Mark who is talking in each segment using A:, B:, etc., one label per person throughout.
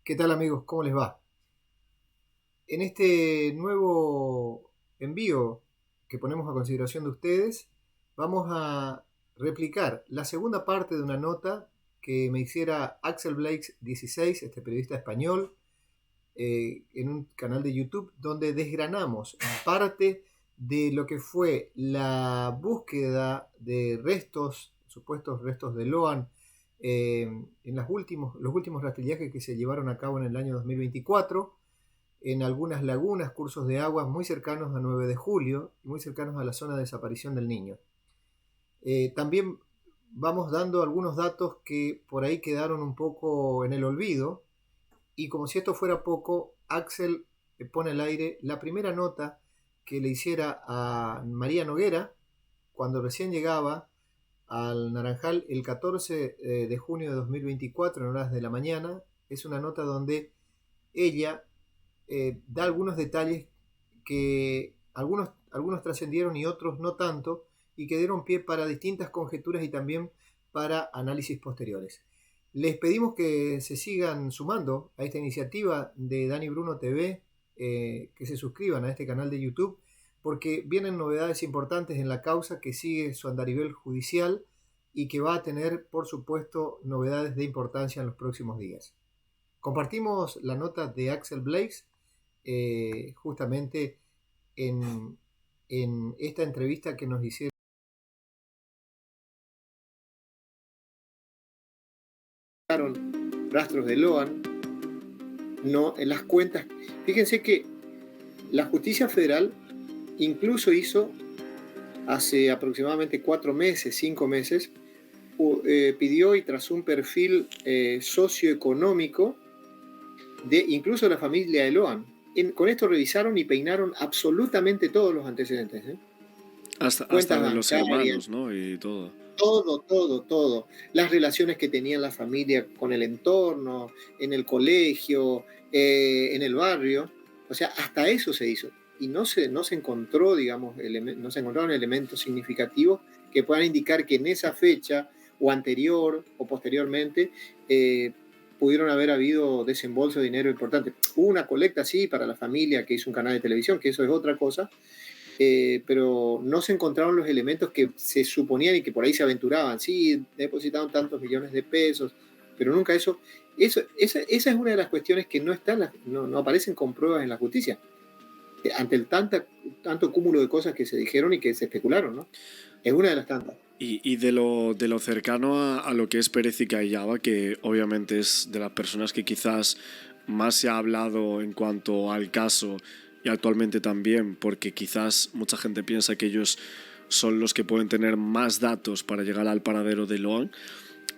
A: ¿Qué tal amigos? ¿Cómo les va? En este nuevo envío que ponemos a consideración de ustedes, vamos a replicar la segunda parte de una nota que me hiciera Axel Blakes 16, este periodista español, en un canal de YouTube, donde desgranamos parte de lo que fue la búsqueda de restos, supuestos restos de Loan, en los últimos rastrillajes que se llevaron a cabo en el año 2024, en algunas lagunas, cursos de agua muy cercanos a 9 de julio y muy cercanos a la zona de desaparición del niño. También vamos dando algunos datos que por ahí quedaron un poco en el olvido, y como si esto fuera poco, Axel pone al aire la primera nota que le hiciera a María Noguera cuando recién llegaba al Naranjal el 14 de junio de 2024 en horas de la mañana. Es una nota donde ella da algunos detalles que algunos trascendieron y otros no tanto, y que dieron pie para distintas conjeturas y también para análisis posteriores. Les pedimos que se sigan sumando a esta iniciativa de Dani Bruno TV, que se suscriban a este canal de YouTube, porque vienen novedades importantes en la causa que sigue su andarivel judicial y que va a tener, por supuesto, novedades de importancia en los próximos días. Compartimos la nota de Axel Blakes, justamente en esta entrevista que nos hicieron rastros de Loan, no en las cuentas. Fíjense que la justicia federal incluso hizo hace aproximadamente 4 meses, 5 meses, pidió y trazó un perfil socioeconómico de incluso la familia de Loan. Con esto revisaron y peinaron absolutamente todos los antecedentes.
B: Hasta
A: Cuentas
B: de los
A: bancarias,
B: hermanos, ¿no? Y todo.
A: todo. Las relaciones que tenía la familia con el entorno, en el colegio, en el barrio. O sea, hasta eso se hizo. Y no se encontró, digamos, no se encontraron elementos significativos que puedan indicar que en esa fecha o anterior o posteriormente pudieron haber habido desembolso de dinero importante. Hubo una colecta, sí, para la familia que hizo un canal de televisión, que eso es otra cosa, pero no se encontraron los elementos que se suponían y que por ahí se aventuraban. Sí, depositaron tantos millones de pesos, pero nunca esa es una de las cuestiones que no aparecen con pruebas en la justicia, ante el tanto cúmulo de cosas que se dijeron y que se especularon, ¿no? Es una de las tantas.
B: Y de lo cercano a lo que es Pérez y Callaba, que obviamente es de las personas que quizás más se ha hablado en cuanto al caso y actualmente también, porque quizás mucha gente piensa que ellos son los que pueden tener más datos para llegar al paradero de Loan.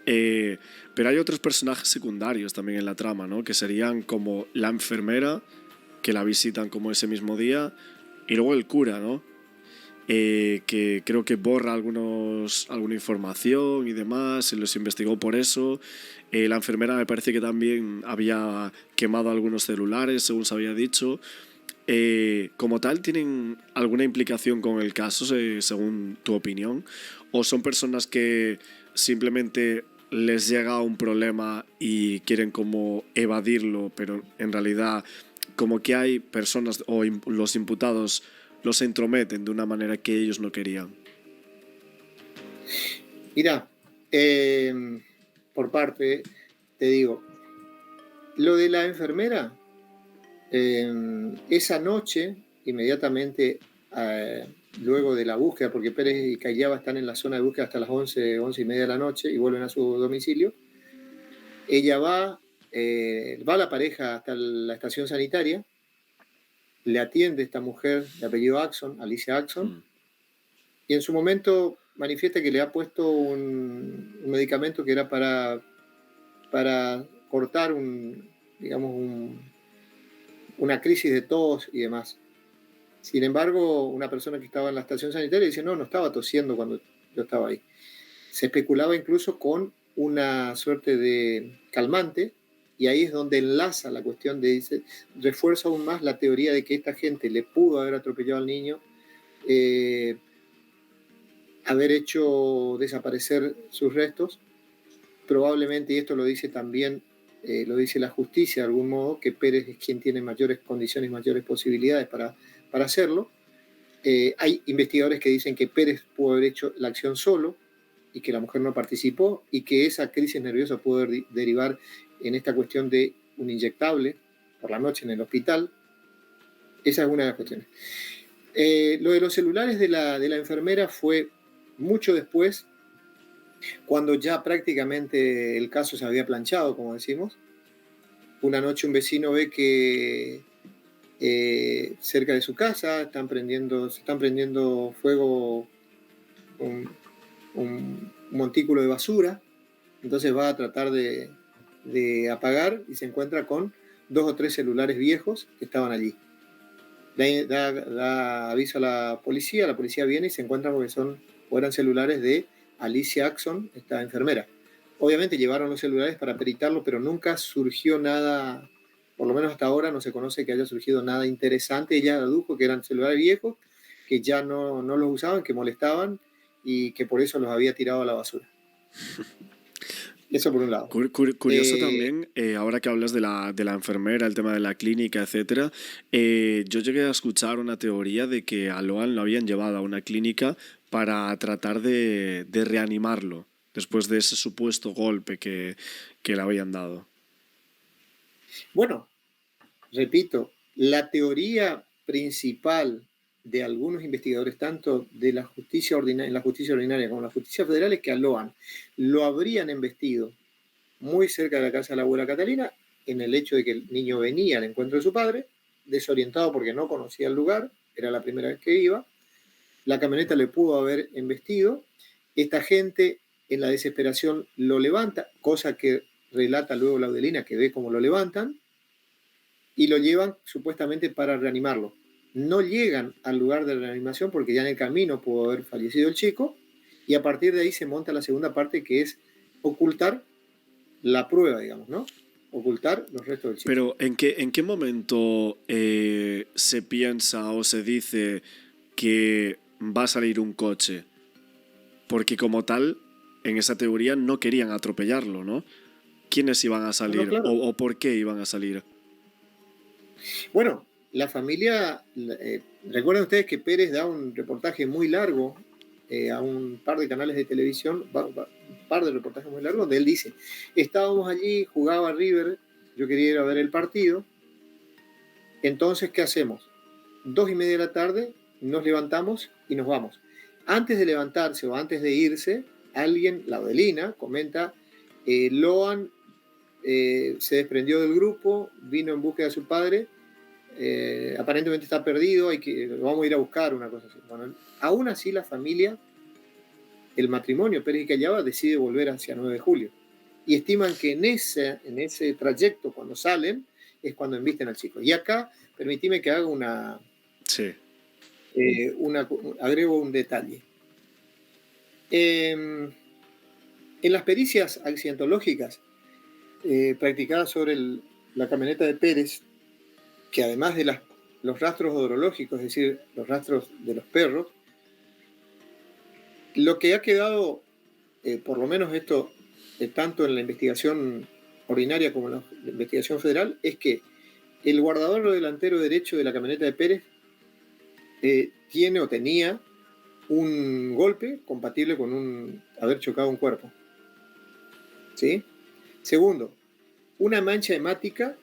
B: Pero hay otros personajes secundarios también en la trama, ¿no? Que serían como la enfermera, que la visitan como ese mismo día, y luego el cura, ¿no? Que creo que borra alguna información y demás, se los investigó por eso. La enfermera me parece que también había quemado algunos celulares, según se había dicho. Como tal, ¿tienen alguna implicación con el caso, según tu opinión? ¿O son personas que simplemente les llega un problema y quieren como evadirlo, pero en realidad como que hay personas o los imputados los entrometen de una manera que ellos no querían?
A: Mira, por parte, te digo, lo de la enfermera, esa noche, inmediatamente luego de la búsqueda, porque Pérez y Callaba están en la zona de búsqueda hasta las 11, 11 y media de la noche y vuelven a su domicilio, ella va la pareja hasta la estación sanitaria, le atiende esta mujer de apellido Axon, Alicia Axon, y en su momento manifiesta que le ha puesto un medicamento que era para cortar una crisis de tos y demás. Sin embargo, una persona que estaba en la estación sanitaria dice, no estaba tosiendo cuando yo estaba ahí. Se especulaba incluso con una suerte de calmante, y ahí es donde enlaza la cuestión refuerza aún más la teoría de que esta gente le pudo haber atropellado al niño, haber hecho desaparecer sus restos, probablemente, y esto lo dice también lo dice la justicia de algún modo, que Pérez es quien tiene mayores condiciones, mayores posibilidades para hacerlo. Hay investigadores que dicen que Pérez pudo haber hecho la acción solo y que la mujer no participó y que esa crisis nerviosa pudo derivar en esta cuestión de un inyectable por la noche en el hospital. Esa es una de las cuestiones. Lo de los celulares de la enfermera fue mucho después, cuando ya prácticamente el caso se había planchado, como decimos. Una noche un vecino ve que cerca de su casa se están prendiendo fuego un montículo de basura, entonces va a tratar de apagar y se encuentra con 2 o 3 celulares viejos que estaban allí. Da aviso a la policía viene y se encuentra porque eran celulares de Alicia Axon, esta enfermera. Obviamente llevaron los celulares para peritarlo, pero nunca surgió nada, por lo menos hasta ahora no se conoce que haya surgido nada interesante. Ella adujo que eran celulares viejos, que ya no los usaban, que molestaban y que por eso los había tirado a la basura. Eso por un lado.
B: Curioso también, ahora que hablas de la enfermera, el tema de la clínica, etcétera, yo llegué a escuchar una teoría de que a Loan lo habían llevado a una clínica para tratar de reanimarlo después de ese supuesto golpe que le habían dado.
A: Bueno, repito, la teoría principal de algunos investigadores, tanto de la justicia ordinaria como la justicia federal, es que a Loan lo habrían embestido muy cerca de la casa de la abuela Catalina, en el hecho de que el niño venía al encuentro de su padre, desorientado porque no conocía el lugar, era la primera vez que iba, la camioneta le pudo haber embestido, esta gente en la desesperación lo levanta, cosa que relata luego Laudelina, que ve cómo lo levantan, y lo llevan supuestamente para reanimarlo. No llegan al lugar de reanimación porque ya en el camino pudo haber fallecido el chico, y a partir de ahí se monta la segunda parte, que es ocultar la prueba, digamos, ¿no? Ocultar los restos del chico.
B: Pero ¿en qué momento se piensa o se dice que va a salir un coche? Porque como tal, en esa teoría no querían atropellarlo, ¿no? ¿Quiénes iban a salir?
A: No, claro.
B: ¿O por qué iban a salir?
A: Bueno, la familia, recuerden ustedes que Pérez da un reportaje muy largo a un par de canales de televisión, un par de reportajes muy largos, donde él dice, estábamos allí, jugaba River, yo quería ir a ver el partido, entonces, ¿qué hacemos? 2:30 de la tarde, nos levantamos y nos vamos. Antes de levantarse o antes de irse, alguien, Laudelina, comenta, Loan se desprendió del grupo, vino en búsqueda de su padre, aparentemente está perdido, lo vamos a ir a buscar, una cosa así. Bueno, aún así la familia, el matrimonio Pérez y Callaba, decide volver hacia 9 de julio. Y estiman que en ese trayecto, cuando salen, es cuando embisten al chico. Y acá, permitime que haga
B: Sí.
A: agrego un detalle. En las pericias accidentológicas practicadas sobre la camioneta de Pérez, que además de los rastros odorológicos, es decir, los rastros de los perros, lo que ha quedado, por lo menos esto, tanto en la investigación ordinaria como en la investigación federal, es que el guardabarro delantero derecho de la camioneta de Pérez tiene o tenía un golpe compatible con haber chocado un cuerpo. ¿Sí? Segundo, una mancha hemática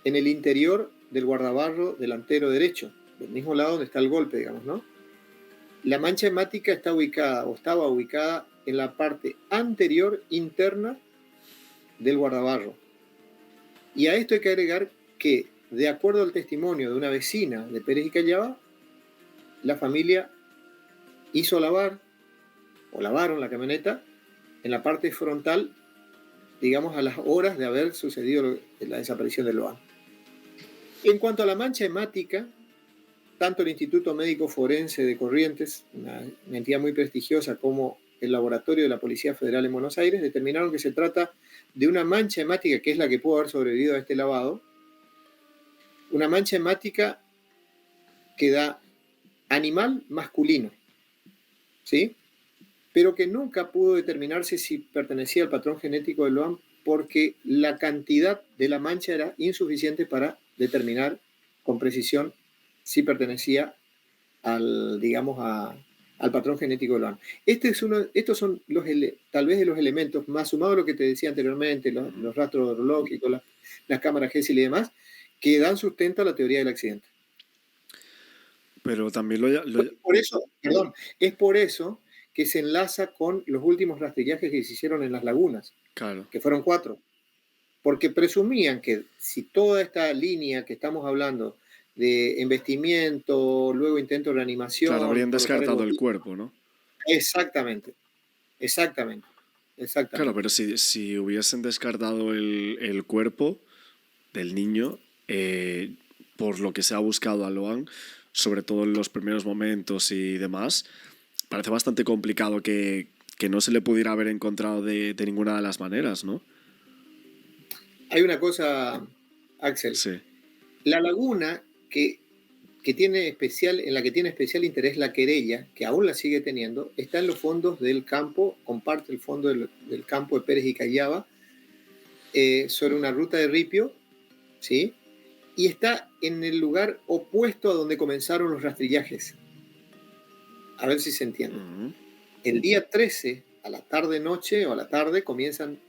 A: en el interior del guardabarro delantero derecho, del mismo lado donde está el golpe, digamos, ¿no? La mancha hemática estaba ubicada en la parte anterior interna del guardabarro. Y a esto hay que agregar que, de acuerdo al testimonio de una vecina de Pérez y Callaba, la familia lavaron la camioneta en la parte frontal, digamos, a las horas de haber sucedido la desaparición de Loan. En cuanto a la mancha hemática, tanto el Instituto Médico Forense de Corrientes, una entidad muy prestigiosa, como el laboratorio de la Policía Federal en Buenos Aires, determinaron que se trata de una mancha hemática, que es la que pudo haber sobrevivido a este lavado, una mancha hemática que da animal masculino, ¿sí? Pero que nunca pudo determinarse si pertenecía al patrón genético de Loan porque la cantidad de la mancha era insuficiente para determinar con precisión si pertenecía digamos, al patrón genético del Loan. Estos son tal vez de los elementos, más sumado a lo que te decía anteriormente, los rastros orológicos, las cámaras Gesell y demás, que dan sustento a la teoría del accidente.
B: Pero también
A: Es por eso que se enlaza con los últimos rastrillajes que se hicieron en las lagunas,
B: claro.
A: que fueron 4. Porque presumían que si toda esta línea que estamos hablando de embestimiento, luego intento de reanimación...
B: Claro, habrían descartado el cuerpo, ¿no?
A: Exactamente.
B: Claro, pero si hubiesen descartado el cuerpo del niño, por lo que se ha buscado a Loan, sobre todo en los primeros momentos y demás, parece bastante complicado que no se le pudiera haber encontrado de ninguna de las maneras, ¿no?
A: Hay una cosa, Axel.
B: Sí.
A: La laguna en la que tiene especial interés la querella, que aún la sigue teniendo, está en los fondos del campo, comparte el fondo del campo de Pérez y Callaba, sobre una ruta de ripio, ¿sí? Y está en el lugar opuesto a donde comenzaron los rastrillajes. A ver si se entiende. El día 13, a la tarde-noche o a la tarde, comienzan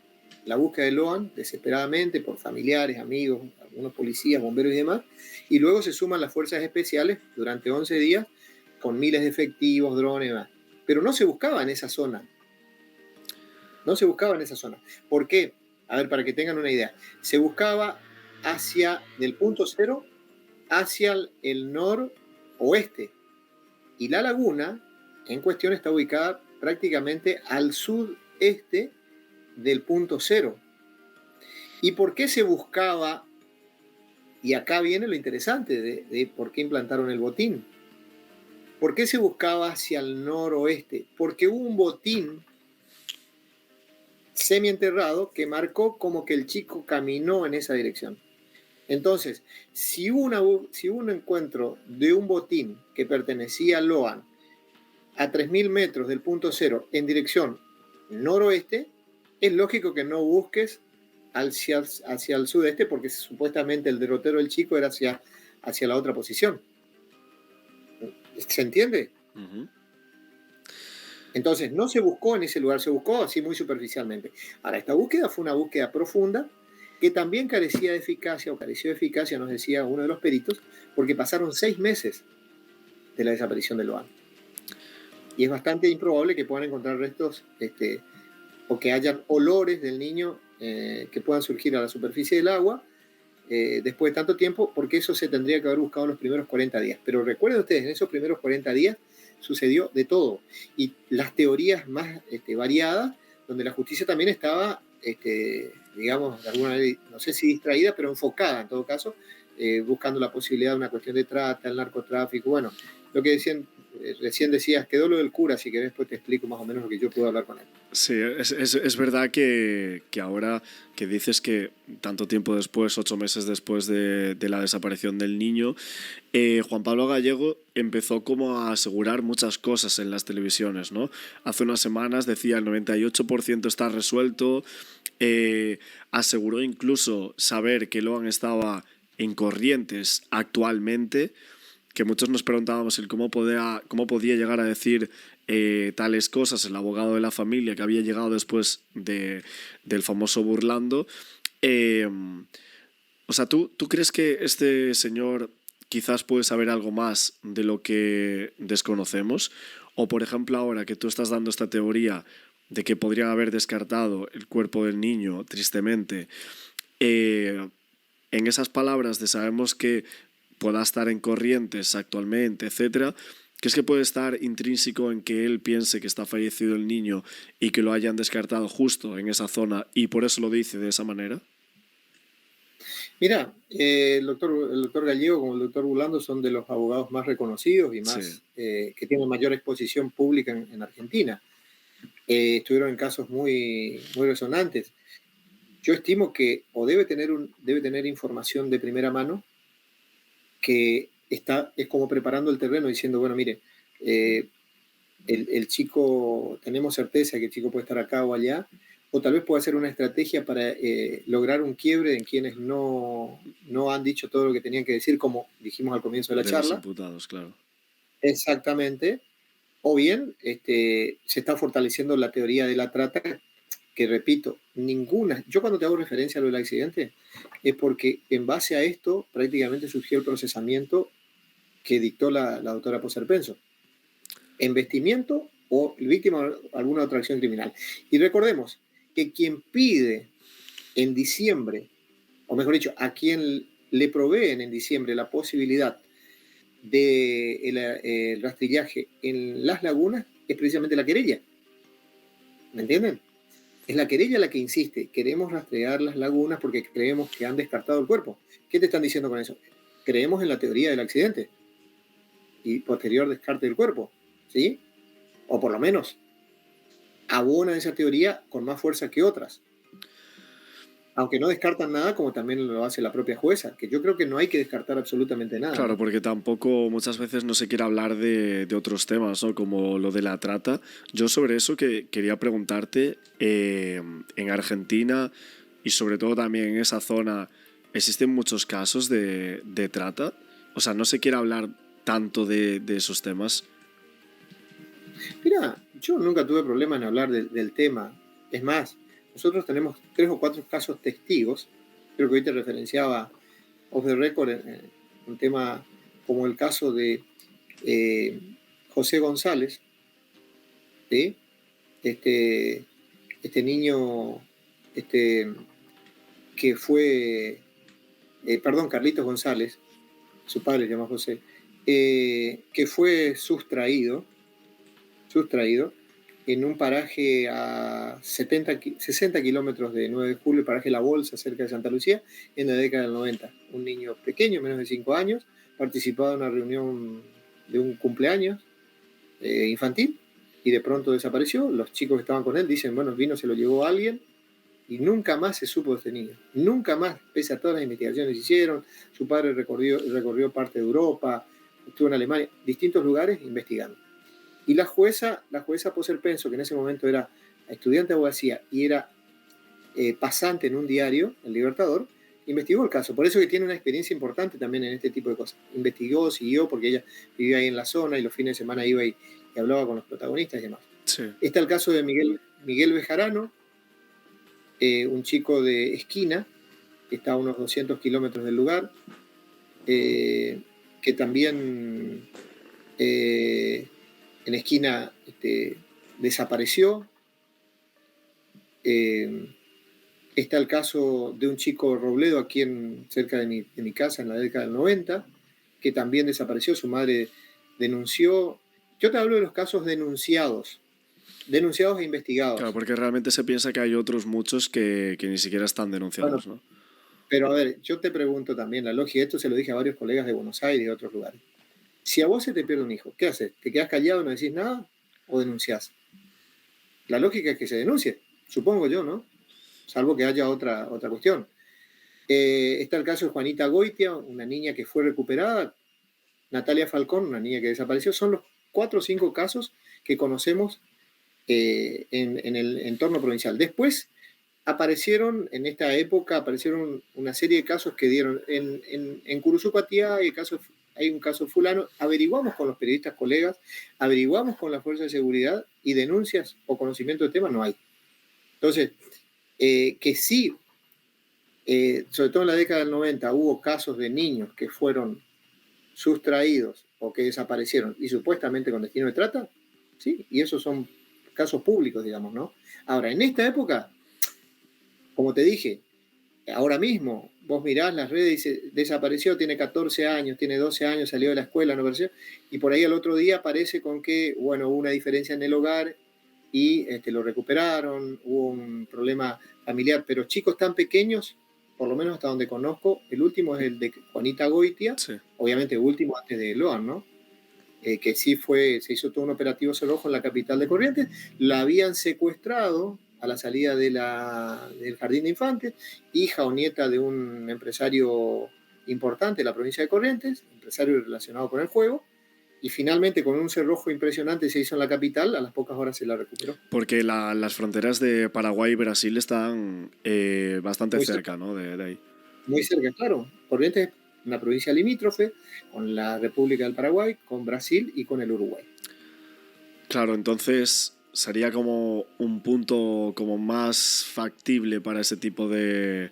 A: la búsqueda de Loan desesperadamente por familiares, amigos, algunos policías, bomberos y demás, y luego se suman las fuerzas especiales durante 11 días con miles de efectivos, drones y demás. Pero no se buscaba en esa zona. ¿Por qué? A ver, para que tengan una idea. Se buscaba del punto cero hacia el noroeste. Y la laguna en cuestión está ubicada prácticamente al sudeste del punto cero. ¿Y por qué se buscaba? Y acá viene lo interesante de por qué implantaron el botín. ¿Por qué se buscaba hacia el noroeste? Porque hubo un botín semienterrado que marcó como que el chico caminó en esa dirección. Entonces, si hubo un encuentro de un botín que pertenecía a Loan a 3.000 metros del punto cero en dirección noroeste, es lógico que no busques hacia el sudeste, porque supuestamente el derrotero del chico era hacia la otra posición. ¿Se entiende? Entonces, no se buscó en ese lugar, se buscó así muy superficialmente. Ahora, esta búsqueda fue una búsqueda profunda que también careció de eficacia, nos decía uno de los peritos, porque pasaron 6 meses de la desaparición de Loan. Y es bastante improbable que puedan encontrar restos o que hayan olores del niño que puedan surgir a la superficie del agua después de tanto tiempo, porque eso se tendría que haber buscado en los primeros 40 días. Pero recuerden ustedes, en esos primeros 40 días sucedió de todo. Y las teorías más variadas, donde la justicia también estaba, digamos, de alguna manera, no sé si distraída, pero enfocada en todo caso, buscando la posibilidad de una cuestión de trata, el narcotráfico. Bueno, lo que decían, recién decías, quedó lo del cura, si querés después te explico más o menos lo que yo puedo hablar con él.
B: Sí, es verdad que ahora que dices que tanto tiempo después, 8 meses después de la desaparición del niño, Juan Pablo Gallego empezó como a asegurar muchas cosas en las televisiones, ¿no? Hace unas semanas decía el 98% está resuelto, aseguró incluso saber que Loan estaba en Corrientes actualmente, que muchos nos preguntábamos el cómo podía llegar a decir tales cosas el abogado de la familia que había llegado después del famoso Burlando. O sea, ¿tú crees que este señor quizás puede saber algo más de lo que desconocemos? O, por ejemplo, ahora que tú estás dando esta teoría de que podrían haber descartado el cuerpo del niño, tristemente, en esas palabras de sabemos que pueda estar en Corrientes actualmente, etcétera, ¿crees que puede estar intrínseco en que él piense que está fallecido el niño y que lo hayan descartado justo en esa zona y por eso lo dice de esa manera?
A: Mira, el doctor Gallego como el doctor Burlando son de los abogados más reconocidos y más que tienen mayor exposición pública en Argentina. Estuvieron en casos muy, muy resonantes. Yo estimo que debe tener información de primera mano que es como preparando el terreno diciendo, bueno, mire, el chico, tenemos certeza que el chico puede estar acá o allá, o tal vez pueda ser una estrategia para lograr un quiebre en quienes no han dicho todo lo que tenían que decir, como dijimos al comienzo de la
B: De los
A: charla.
B: imputados, claro.
A: Exactamente. O bien se está fortaleciendo la teoría de la trata, que repito, ninguna. Yo cuando te hago referencia a lo del accidente, es porque en base a esto prácticamente surgió el procesamiento que dictó la doctora Poserpenso. Embestimiento o víctima de alguna otra acción criminal. Y recordemos que quien pide en diciembre, o mejor dicho, a quien le proveen en diciembre la posibilidad de el rastrillaje en las lagunas, es precisamente la querella. ¿Me entienden? Es la querella la que insiste. Queremos rastrear las lagunas porque creemos que han descartado el cuerpo. ¿Qué te están diciendo con eso? Creemos en la teoría del accidente y posterior descarte del cuerpo, ¿sí? O por lo menos abonan esa teoría con más fuerza que otras. Aunque no descartan nada, como también lo hace la propia jueza, que yo creo que no hay que descartar absolutamente nada.
B: Claro,
A: ¿no?
B: porque tampoco muchas veces no se quiere hablar de otros temas, ¿no? Como lo de la trata. Yo sobre eso que quería preguntarte, en Argentina y sobre todo también en esa zona, ¿existen muchos casos de trata? O sea, no se quiere hablar tanto de esos temas.
A: Mira, yo nunca tuve problema en hablar del tema. Es más, nosotros tenemos 3 o 4 casos testigos. Creo que hoy te referenciaba off the record en un tema como el caso de eh, José González, ¿sí? Este niño este, que fue, perdón, Carlitos González, su padre se llama José, que fue sustraído en un paraje a 60 kilómetros de 9 de julio, el paraje La Bolsa, cerca de Santa Lucía, en la década del 90. Un niño pequeño, menos de 5 años, participaba en una reunión de un cumpleaños infantil y de pronto desapareció. Los chicos que estaban con él dicen, bueno, vino, se lo llevó alguien y nunca más se supo de este niño. Nunca más, pese a todas las investigaciones que hicieron. Su padre recorrió parte de Europa, estuvo en Alemania, distintos lugares investigando. Y la jueza Poserpenso, que en ese momento era estudiante de abogacía y era pasante en un diario, El Libertador, investigó el caso. Por eso que tiene una experiencia importante también en este tipo de cosas. Investigó, siguió, porque ella vivía ahí en la zona y los fines de semana iba y hablaba con los protagonistas y demás.
B: Sí.
A: Está el caso de Miguel Bejarano, un chico de Esquina, que está a unos 200 kilómetros del lugar, que también en Esquina desapareció. Está el caso de un chico Robledo aquí cerca de mi casa en la década del 90, que también desapareció. Su madre denunció. Yo te hablo de los casos denunciados e investigados.
B: Claro, porque realmente se piensa que hay otros muchos que ni siquiera están denunciados,
A: Bueno,
B: ¿no?
A: pero a ver, yo te pregunto también la lógica, esto se lo dije a varios colegas de Buenos Aires y de otros lugares. Si a vos se te pierde un hijo, ¿qué haces? ¿Te quedás callado y no decís nada o denunciás? La lógica es que se denuncie, supongo yo, ¿no? Salvo que haya otra cuestión. Está el caso de Juanita Goitia, una niña que fue recuperada, Natalia Falcón, una niña que desapareció. Son los 4 o 5 casos que conocemos en el entorno provincial. Después en esta época, aparecieron una serie de casos que dieron. En Curuzucuatía hay un caso fulano. Averiguamos con los periodistas colegas, averiguamos con la Fuerza de Seguridad y denuncias o conocimiento del tema no hay. Entonces, que sí, sobre todo en la década del 90, hubo casos de niños que fueron sustraídos o que desaparecieron y supuestamente con destino de trata, sí, y esos son casos públicos, digamos, ¿no? Ahora, en esta época, como te dije, ahora mismo, vos mirás las redes y dice, desapareció, tiene 14 años, tiene 12 años, salió de la escuela, no apareció, y por ahí al otro día aparece con que, bueno, hubo una diferencia en el hogar y lo recuperaron, hubo un problema familiar, pero chicos tan pequeños, por lo menos hasta donde conozco, el último es el de Juanita Goitia,
B: Sí.
A: obviamente el último antes de Loan, ¿no? Que sí se hizo todo un operativo cerrojo en la capital de Corrientes, la habían secuestrado a la salida del jardín de infantes, hija o nieta de un empresario importante de la provincia de Corrientes, empresario relacionado con el juego, y finalmente con un cerrojo impresionante se hizo en la capital, a las pocas horas se la recuperó.
B: Porque las fronteras de Paraguay y Brasil están bastante
A: Muy
B: cerca,
A: cerca,
B: ¿no? De ahí.
A: muy cerca, claro. Corrientes es una provincia limítrofe con la República del Paraguay, con Brasil y con el Uruguay.
B: Claro, entonces sería como un punto como más factible para ese tipo de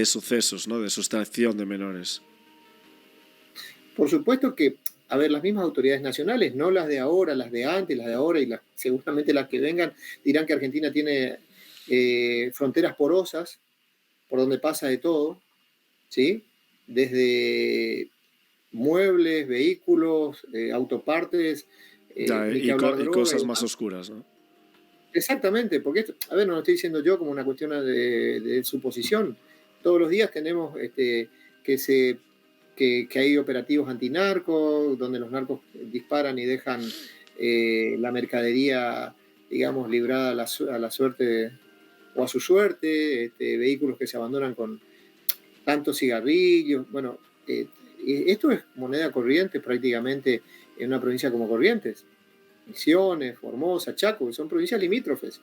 B: sucesos, ¿no? De sustracción de menores.
A: Por supuesto que, a ver, las mismas autoridades nacionales, no las de ahora, las de antes, las de ahora y seguramente las que vengan, dirán que Argentina tiene fronteras porosas por donde pasa de todo, ¿sí? Desde muebles, vehículos, autopartes,
B: Ya,
A: ni que hablar
B: y
A: droga y
B: cosas más
A: demás.
B: oscuras, ¿no?
A: Exactamente, porque esto, a ver, no lo estoy diciendo yo como una cuestión de suposición. Todos los días tenemos que, se, que hay operativos antinarcos, donde los narcos disparan y dejan la mercadería, digamos, librada a la suerte o a su suerte, vehículos que se abandonan con tantos cigarrillos. Bueno, esto es moneda corriente prácticamente en una provincia como Corrientes. Misiones, Formosa, Chaco, que son provincias limítrofes.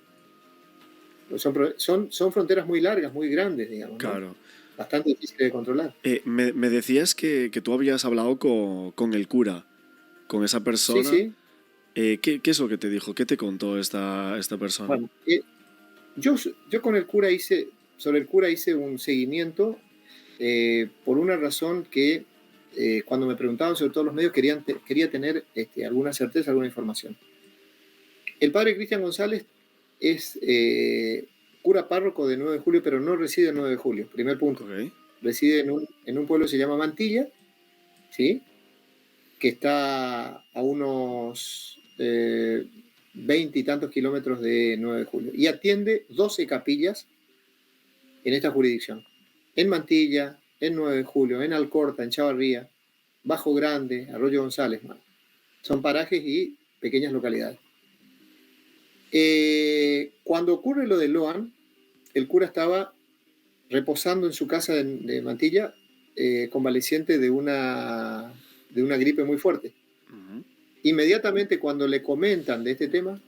A: Pues son fronteras muy largas, muy grandes, digamos, ¿no?
B: Claro.
A: Bastante difíciles de controlar.
B: Me decías que tú habías hablado con el cura, con esa
A: Sí,
B: persona.
A: sí.
B: ¿Qué es lo que te dijo? ¿Qué te contó esta persona?
A: Bueno, yo, yo con el cura sobre el cura hice un seguimiento por una razón que cuando me preguntaban sobre todos los medios quería tener alguna certeza, alguna información. El padre Cristian González es cura párroco de 9 de julio, pero no reside en 9 de julio, primer punto.
B: Ok.
A: Reside en un pueblo que se llama Mantilla, ¿sí? Que está a unos 20 y tantos kilómetros de 9 de julio. Y atiende 12 capillas en esta jurisdicción. En Mantilla, en 9 de julio, en Alcorta, en Chavarría, Bajo Grande, Arroyo González. Man. Son parajes y pequeñas localidades. Cuando ocurre lo de Loan, el cura estaba reposando en su casa de Mantilla, convaleciente de una gripe muy fuerte.
B: Uh-huh.
A: Inmediatamente cuando le comentan de este tema,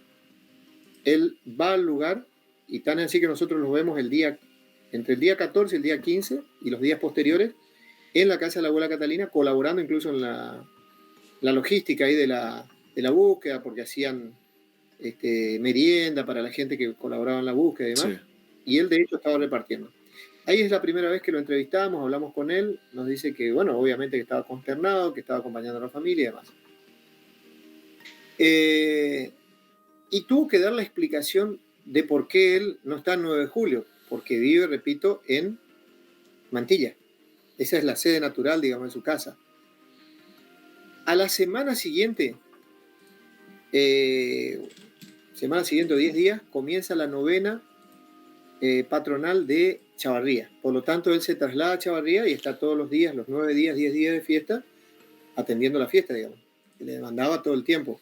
A: él va al lugar y tan así que nosotros lo vemos entre el día 14 y el día 15 y los días posteriores en la casa de la abuela Catalina, colaborando incluso en la logística ahí de la búsqueda, porque hacían merienda para la gente que colaboraba en la búsqueda y demás.
B: Sí.
A: Y él de hecho estaba repartiendo. Ahí es la primera vez que lo entrevistamos, hablamos con él, nos dice que, bueno, obviamente que estaba consternado, que estaba acompañando a la familia y demás. Y tuvo que dar la explicación de por qué él no está en 9 de julio, porque vive, repito, en Mantilla. Esa es la sede natural, digamos, de su casa. A la semana siguiente o 10 días, comienza la novena patronal de Chavarría. Por lo tanto, él se traslada a Chavarría y está todos los días, los 9 días, 10 días de fiesta, atendiendo la fiesta, digamos. Que le demandaba todo el tiempo.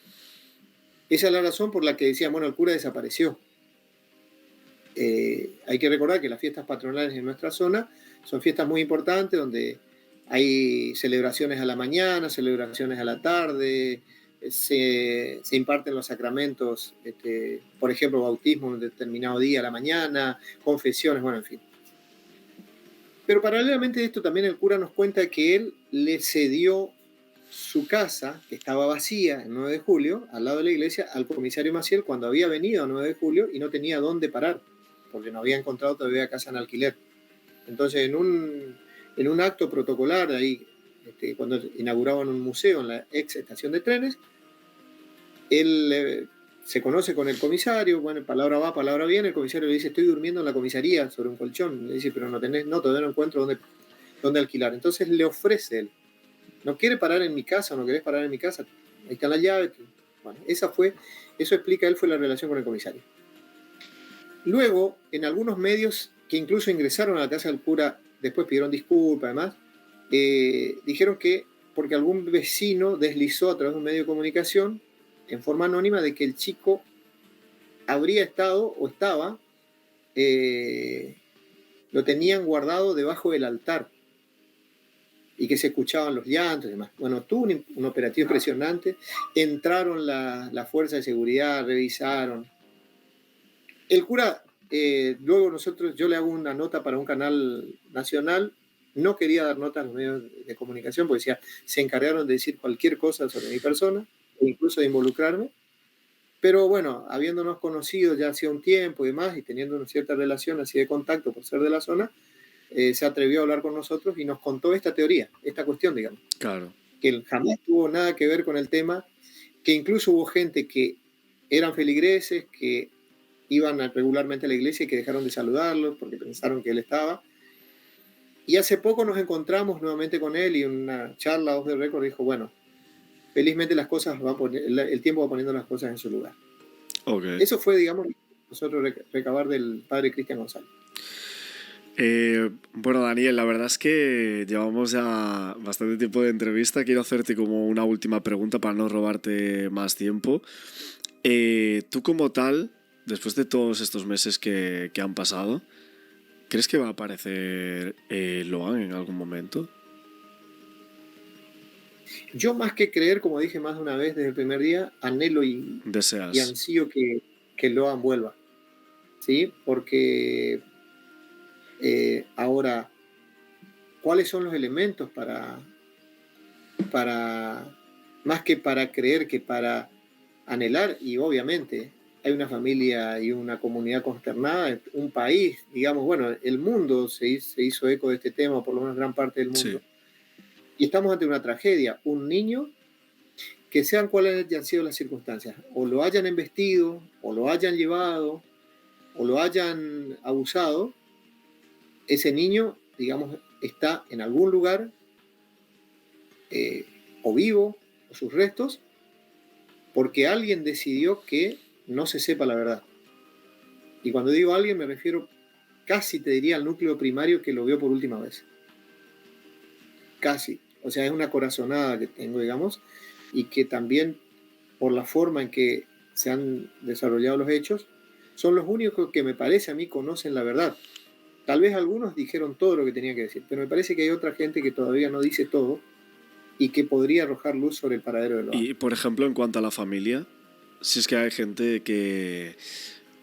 A: Esa es la razón por la que decían, bueno, el cura desapareció. Hay que recordar que las fiestas patronales en nuestra zona son fiestas muy importantes donde hay celebraciones a la mañana, celebraciones a la tarde, se imparten los sacramentos, por ejemplo, bautismo en un determinado día a la mañana, confesiones, bueno, en fin. Pero paralelamente a esto también el cura nos cuenta que él le cedió su casa, que estaba vacía en 9 de julio, al lado de la iglesia, al comisario Maciel cuando había venido a 9 de julio y no tenía dónde parar, porque no había encontrado todavía casa en alquiler. Entonces, en un acto protocolar, ahí, cuando inauguraban un museo en la ex estación de trenes, él se conoce con el comisario, bueno, palabra va, palabra viene, el comisario le dice, estoy durmiendo en la comisaría sobre un colchón. Le dice, pero todavía no encuentro dónde alquilar. Entonces le ofrece él, no quiere parar en mi casa, no querés parar en mi casa, ahí están las llaves. Bueno, eso explica él fue la relación con el comisario. Luego, en algunos medios que incluso ingresaron a la casa del cura, después pidieron disculpas, además, dijeron que porque algún vecino deslizó a través de un medio de comunicación, en forma anónima, de que el chico habría estado o estaba, lo tenían guardado debajo del altar. y que se escuchaban los llantos y demás. Bueno, tuvo un operativo impresionante, entraron la fuerza de seguridad, revisaron. El cura, luego yo le hago una nota para un canal nacional, no quería dar nota a los medios de comunicación porque decía, se encargaron de decir cualquier cosa sobre mi persona, e incluso de involucrarme, pero bueno, habiéndonos conocido ya hacía un tiempo y demás, y teniendo una cierta relación así de contacto por ser de la zona, se atrevió a hablar con nosotros y nos contó esta teoría, esta cuestión, digamos.
B: Claro.
A: Que jamás tuvo nada que ver con el tema, que incluso hubo gente que eran feligreses, que iban regularmente a la iglesia y que dejaron de saludarlo porque pensaron que él estaba. Y hace poco nos encontramos nuevamente con él y en una charla off the record dijo, bueno, felizmente las cosas el tiempo va poniendo las cosas en su lugar.
B: Okay.
A: Eso fue, digamos, nosotros recabar del padre Cristian González.
B: Bueno, Daniel, la verdad es que llevamos ya bastante tiempo de entrevista. Quiero hacerte como una última pregunta para no robarte más tiempo. Tú como tal, después de todos estos meses que han pasado, ¿crees que va a aparecer Loan en algún momento?
A: Yo más que creer, como dije más de una vez desde el primer día, anhelo y ansío que Loan vuelva. ¿Sí? Porque ahora, ¿cuáles son los elementos para, más que para creer, que para anhelar? Y obviamente hay una familia y una comunidad consternada, un país, digamos, bueno, el mundo se hizo eco de este tema, por lo menos gran parte del mundo. Sí. Y estamos ante una tragedia, un niño que sean cuáles hayan sido las circunstancias, o lo hayan embestido, o lo hayan llevado, o lo hayan abusado, ese niño, digamos, está en algún lugar, o vivo, o sus restos, porque alguien decidió que no se sepa la verdad. Y cuando digo alguien me refiero casi, te diría, al núcleo primario que lo vio por última vez. Casi. O sea, es una corazonada que tengo, digamos, y que también, por la forma en que se han desarrollado los hechos, son los únicos que me parece a mí conocen la verdad. Tal vez algunos dijeron todo lo que tenían que decir, pero me parece que hay otra gente que todavía no dice todo y que podría arrojar luz sobre el paradero de Loan.
B: Y, por ejemplo, en cuanto a la familia, si es que hay gente que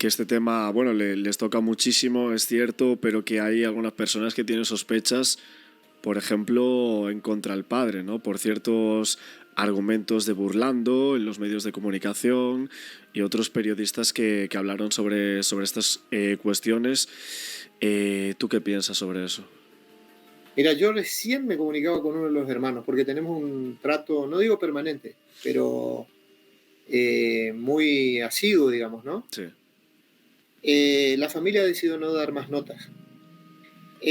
B: este tema, bueno, les toca muchísimo, es cierto, pero que hay algunas personas que tienen sospechas, por ejemplo, en contra del padre, ¿no? Por ciertos argumentos de burlando en los medios de comunicación y otros periodistas que hablaron sobre estas cuestiones. ¿Tú qué piensas sobre eso?
A: Mira, yo recién me comunicaba con uno de los hermanos porque tenemos un trato, no digo permanente, pero muy asiduo, digamos, ¿no?
B: Sí.
A: La familia decidió no dar más notas.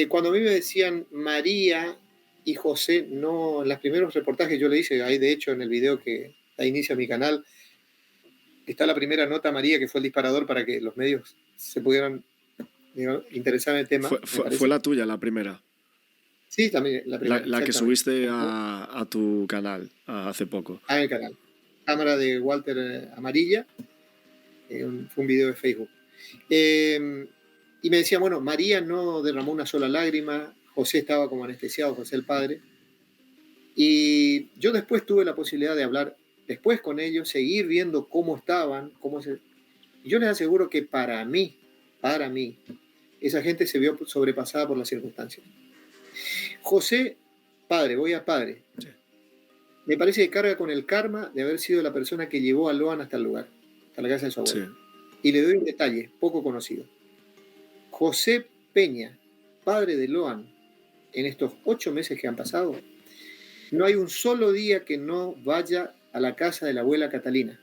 A: Cuando a mí me decían María y José, no, en los primeros reportajes yo le hice, ahí de hecho en el video que da inicio a mi canal, está la primera nota María, que fue el disparador para que los medios se pudieran, digamos, interesar en el tema.
B: Fue la tuya, la primera.
A: Sí, también la primera.
B: La que subiste a tu canal hace poco.
A: En el canal. Cámara de Walter amarilla. Fue un video de Facebook. Y me decía, bueno, María no derramó una sola lágrima, José estaba como anestesiado, José el padre. Y yo después tuve la posibilidad de hablar después con ellos, seguir viendo cómo estaban, Y yo les aseguro que para mí, esa gente se vio sobrepasada por las circunstancias. José, padre, voy a padre. Sí. Me parece que carga con el karma de haber sido la persona que llevó a Loan hasta el lugar, hasta la casa de su abuelo. Sí. Y le doy un detalle poco conocido. José Peña, padre de Loan, en estos 8 meses que han pasado, no hay un solo día que no vaya a la casa de la abuela Catalina,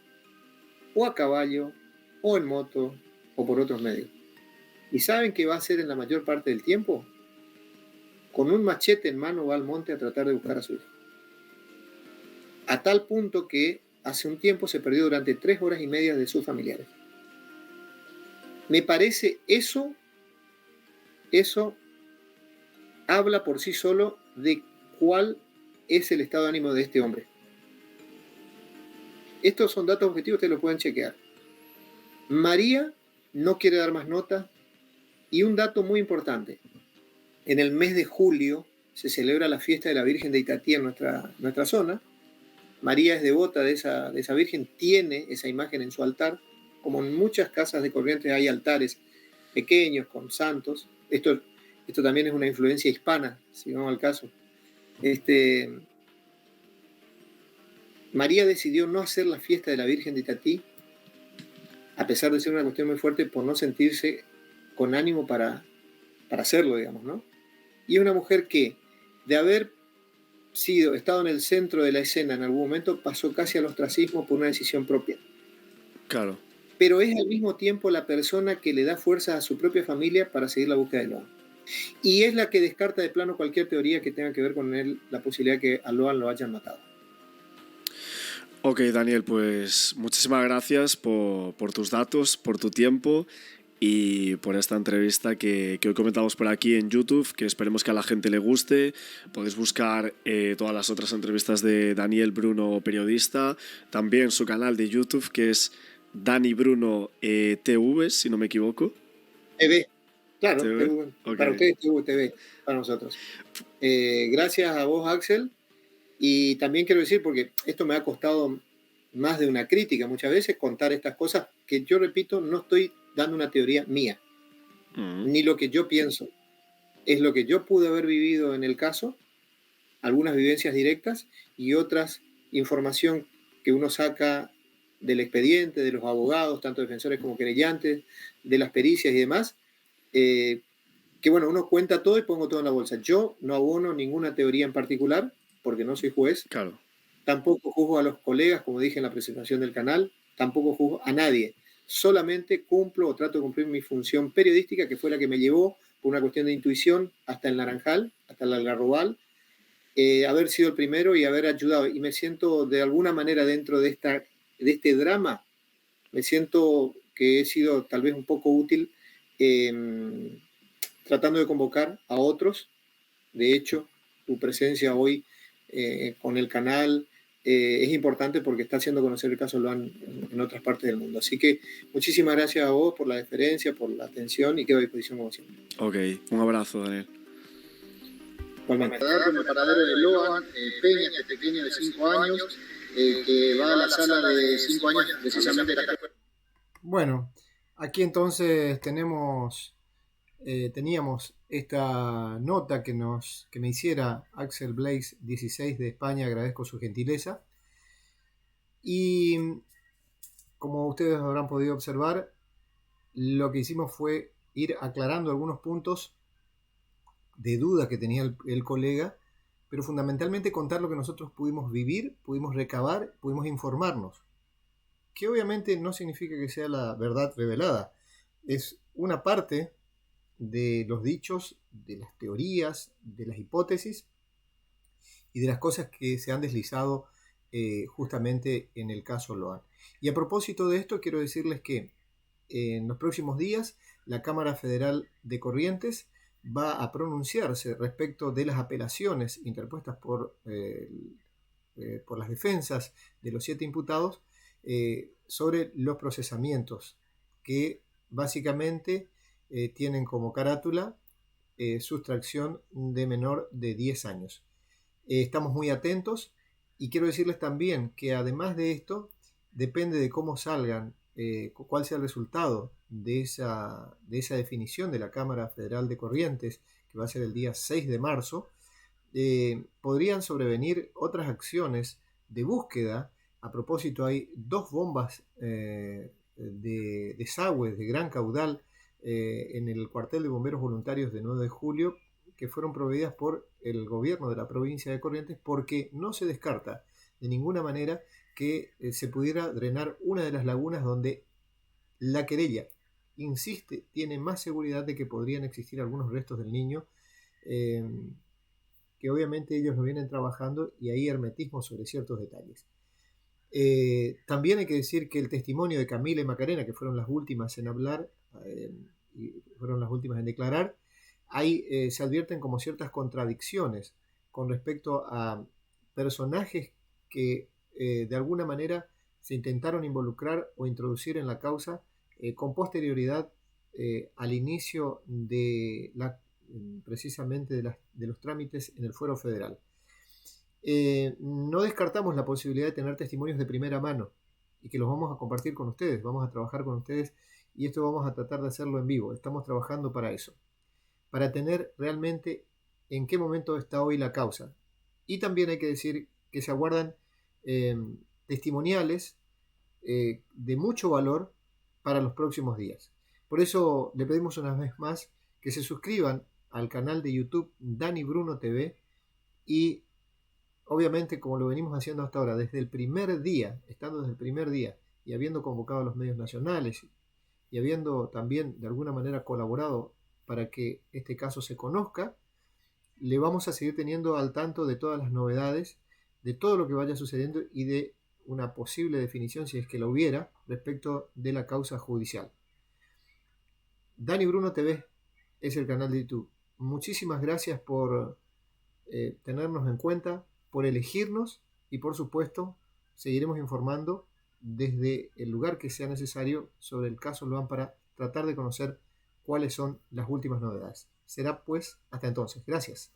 A: o a caballo, o en moto, o por otros medios. ¿Y saben qué va a hacer en la mayor parte del tiempo? Con un machete en mano va al monte a tratar de buscar a su hijo. A tal punto que hace un tiempo se perdió durante 3 horas y media de sus familiares. Me parece eso habla por sí solo de cuál es el estado de ánimo de este hombre. Estos son datos objetivos, ustedes lo pueden chequear. María no quiere dar más nota, y un dato muy importante, en el mes de julio se celebra la fiesta de la Virgen de Itatí en nuestra zona. María es devota de esa Virgen, tiene esa imagen en su altar. Como en muchas casas de Corrientes hay altares pequeños con santos. Esto también es una influencia hispana, si vamos al caso. María decidió no hacer la fiesta de la Virgen de Itatí, a pesar de ser una cuestión muy fuerte, por no sentirse con ánimo para hacerlo, digamos, ¿no? Y es una mujer que, de haber estado en el centro de la escena en algún momento, pasó casi al ostracismo por una decisión propia.
B: Claro.
A: Pero es al mismo tiempo la persona que le da fuerzas a su propia familia para seguir la búsqueda de Loan. Y es la que descarta de plano cualquier teoría que tenga que ver con la posibilidad de que a Loan lo hayan matado.
B: Ok, Daniel, pues muchísimas gracias por tus datos, por tu tiempo y por esta entrevista que hoy comentamos por aquí en YouTube, que esperemos que a la gente le guste. Podéis buscar todas las otras entrevistas de Daniel Bruno, periodista, también su canal de YouTube, que es Dani Bruno TV, si no me equivoco.
A: TV, claro, TV. Okay. Para ustedes TV, para nosotros. Gracias a vos, Axel. Y también quiero decir, porque esto me ha costado más de una crítica muchas veces, contar estas cosas que yo repito, no estoy dando una teoría mía, ni lo que yo pienso. Es lo que yo pude haber vivido en el caso, algunas vivencias directas y otras información que uno saca del expediente, de los abogados, tanto defensores como querellantes, de las pericias y demás, que bueno, uno cuenta todo y pongo todo en la bolsa. Yo no abono ninguna teoría en particular, porque no soy juez.
B: Claro.
A: Tampoco juzgo a los colegas, como dije en la presentación del canal, tampoco juzgo a nadie. Solamente cumplo o trato de cumplir mi función periodística, que fue la que me llevó, por una cuestión de intuición, hasta el Naranjal, hasta el Algarrobal, haber sido el primero y haber ayudado. Y me siento de alguna manera dentro de este drama, me siento que he sido tal vez un poco útil tratando de convocar a otros. De hecho, tu presencia hoy con el canal es importante porque está haciendo conocer el caso Loan en otras partes del mundo. Así que muchísimas gracias a vos por la deferencia, por la atención y quedo a disposición como siempre.
B: Ok, un abrazo, Daniel.
A: Igualmente. El paradero de Loan, Peña, este pequeño de 5 años, que va a la sala de 5 años precisamente. Bueno, aquí entonces teníamos esta nota que me hiciera Axel Blaze 16 de España, agradezco su gentileza. Y como ustedes habrán podido observar, lo que hicimos fue ir aclarando algunos puntos de duda que tenía el colega, pero fundamentalmente contar lo que nosotros pudimos vivir, pudimos recabar, pudimos informarnos, que obviamente no significa que sea la verdad revelada, es una parte de los dichos, de las teorías, de las hipótesis y de las cosas que se han deslizado justamente en el caso Loan. Y a propósito de esto, quiero decirles que en los próximos días la Cámara Federal de Corrientes va a pronunciarse respecto de las apelaciones interpuestas por las defensas de los 7 imputados sobre los procesamientos que básicamente tienen como carátula sustracción de menor de 10 años. Estamos muy atentos y quiero decirles también que además de esto, depende de cómo salgan, cuál sea el resultado de esa definición de la Cámara Federal de Corrientes, que va a ser el día 6 de marzo, podrían sobrevenir otras acciones de búsqueda. A propósito, hay 2 bombas de desagüe de gran caudal en el cuartel de bomberos voluntarios de 9 de julio que fueron proveídas por el gobierno de la provincia de Corrientes, porque no se descarta de ninguna manera que se pudiera drenar una de las lagunas donde la querella insiste, tiene más seguridad de que podrían existir algunos restos del niño, que obviamente ellos lo vienen trabajando y hay hermetismo sobre ciertos detalles. También hay que decir que el testimonio de Camila y Macarena, que fueron las últimas en hablar y fueron las últimas en declarar, ahí se advierten como ciertas contradicciones con respecto a personajes que de alguna manera se intentaron involucrar o introducir en la causa con posterioridad al inicio de precisamente de los trámites en el fuero federal. No descartamos la posibilidad de tener testimonios de primera mano y que los vamos a compartir con ustedes, vamos a trabajar con ustedes y esto vamos a tratar de hacerlo en vivo. Estamos trabajando para eso, para tener realmente en qué momento está hoy la causa. Y también hay que decir que se aguardan testimoniales de mucho valor para los próximos días. Por eso le pedimos una vez más que se suscriban al canal de YouTube Dani Bruno TV y obviamente, como lo venimos haciendo hasta ahora, desde el primer día, estando desde el primer día y habiendo convocado a los medios nacionales y habiendo también de alguna manera colaborado para que este caso se conozca, le vamos a seguir teniendo al tanto de todas las novedades, de todo lo que vaya sucediendo y de una posible definición, si es que la hubiera, respecto de la causa judicial. Dani Bruno TV es el canal de YouTube. Muchísimas gracias por tenernos en cuenta, por elegirnos y por supuesto seguiremos informando desde el lugar que sea necesario sobre el caso Luan para tratar de conocer cuáles son las últimas novedades. Será pues hasta entonces. Gracias.